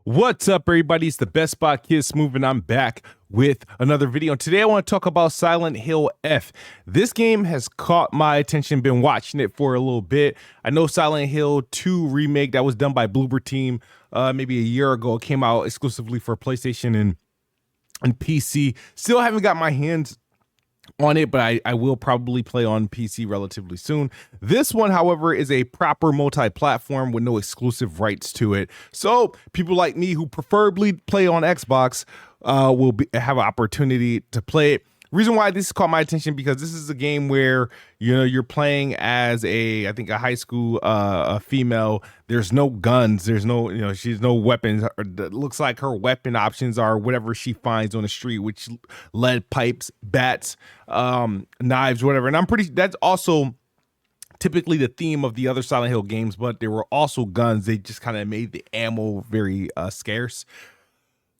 What's up, everybody? It's the Best Spot Kid Smooth, and I'm back with another video. Today, I want to talk about Silent Hill F. This game has caught my attention, been watching it for a little bit. I know Silent Hill 2 remake that was done by Bloober Team maybe a year ago. It came out exclusively for PlayStation and PC. Still haven't got my hands on it, but I will probably play on PC relatively soon. This one, however, is a proper multi-platform with no exclusive rights to it. So people like me who preferably play on Xbox have an opportunity to play it. Reason why this caught my attention because this is a game where you're playing as I think a high school a female. There's no guns. There's no she's no weapons. It looks like her weapon options are whatever she finds on the street, which lead pipes, bats, knives, whatever. And that's also typically the theme of the other Silent Hill games, but there were also guns. They just kind of made the ammo very scarce.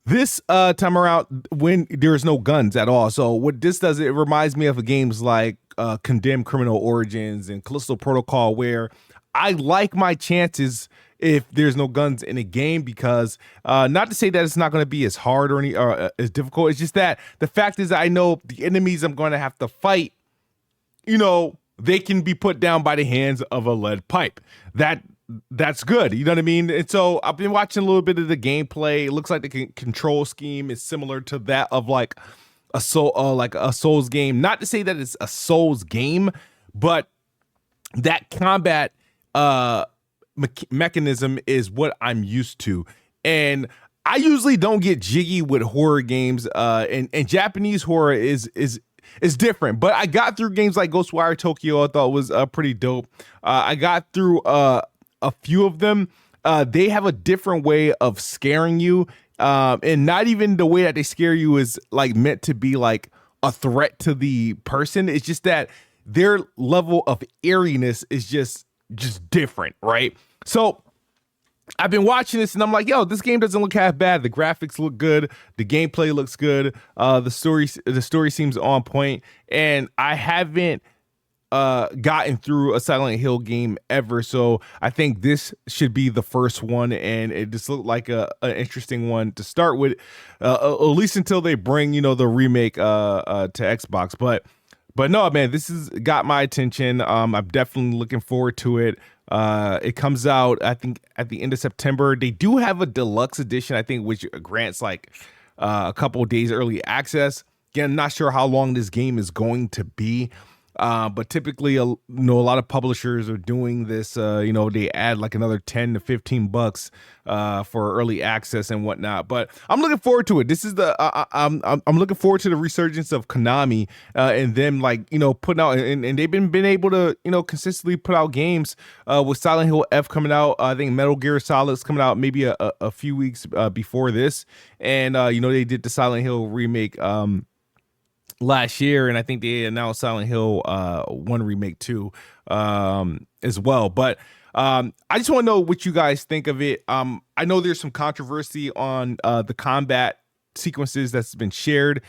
This time around, when there's no guns at all. So what this does, it reminds me of games like Condemned Criminal Origins and Callisto Protocol, where I like my chances if there's no guns in a game, because not to say that it's not going to be as hard or as difficult. It's just that the fact is I know the enemies I'm going to have to fight, they can be put down by the hands of a lead pipe. That's good. You know what I mean? And so I've been watching a little bit of the gameplay. It looks like the control scheme is similar to that of like a Souls game. Not to say that it's a Souls game, but that combat mechanism is what I'm used to. And I usually don't get jiggy with horror games. And Japanese horror is different. But I got through games like Ghostwire Tokyo. I thought was pretty dope. I got through a few of them. They have a different way of scaring you, and not even the way that they scare you is like meant to be like a threat to the person. It's just that their level of eeriness is just different, right? So I've been watching this and I'm like, yo, this game doesn't look half bad. The graphics look good, the gameplay looks good, the story seems on point, and I haven't gotten through a Silent Hill game ever, so I think this should be the first one, and it just looked like an interesting one to start with, at least until they bring the remake to Xbox. But no, man, this has got my attention. I'm definitely looking forward to it. It comes out, I think, at the end of September. They do have a deluxe edition, I think, which grants like a couple of days early access. Again, not sure how long this game is going to be. But typically, a lot of publishers are doing this. They add like another $10 to $15 for early access and whatnot. But I'm looking forward to it. This is I'm looking forward to the resurgence of Konami and them putting out, and they've been able to consistently put out games with Silent Hill F coming out. I think Metal Gear Solid's coming out maybe a few weeks before this, and they did the Silent Hill remake last year, and I think they announced Silent Hill 1 remake too as well. But I just want to know what you guys think of it. I know there's some controversy on the combat sequences that's been shared.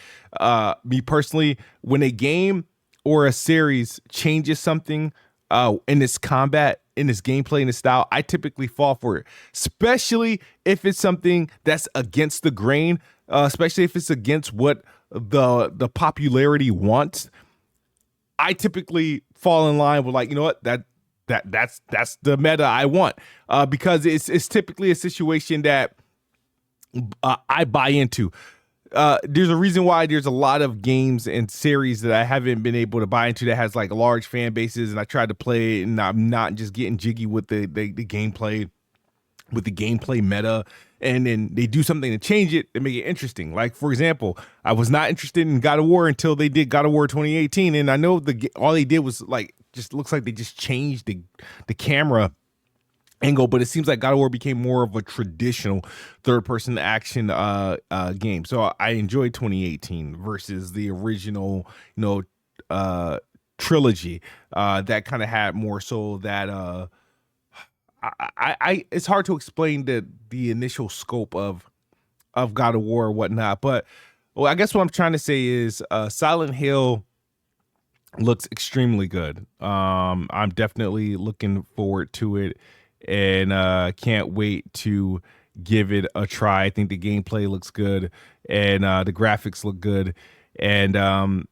Me personally, when a game or a series changes something in its combat, in its gameplay, in its style, I typically fall for it, especially if it's something that's against the grain, especially if it's against what the popularity wants. I typically fall in line with that's the meta I want, because it's typically a situation that I buy into. There's a reason why there's a lot of games and series that I haven't been able to buy into that has like large fan bases, and I tried to play it and I'm not just getting jiggy with the gameplay, with the gameplay meta, and then they do something to change it and make it interesting. Like, for example, I was not interested in God of War until they did God of War 2018, and I know all they did was just looks like they just changed the camera angle, but it seems like God of War became more of a traditional third-person action game. So I enjoyed 2018 versus the original, trilogy that kind of had more so that it's hard to explain the initial scope of God of War or whatnot, but I guess what I'm trying to say is Silent Hill looks extremely good. I'm definitely looking forward to it, and can't wait to give it a try. I think the gameplay looks good, and the graphics look good, and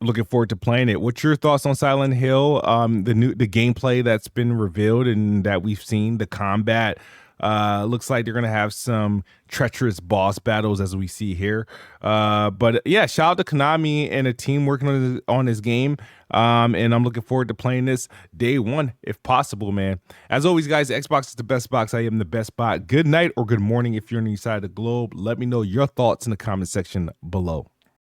looking forward to playing it. What's your thoughts on Silent Hill? The gameplay that's been revealed and that we've seen, the combat. Looks like they're gonna have some treacherous boss battles as we see here. But yeah, shout out to Konami and a team working on this game. And I'm looking forward to playing this day one if possible, man. As always, guys, Xbox is the best box. I am the best bot. Good night or good morning if you're on the side of the globe. Let me know your thoughts in the comment section below.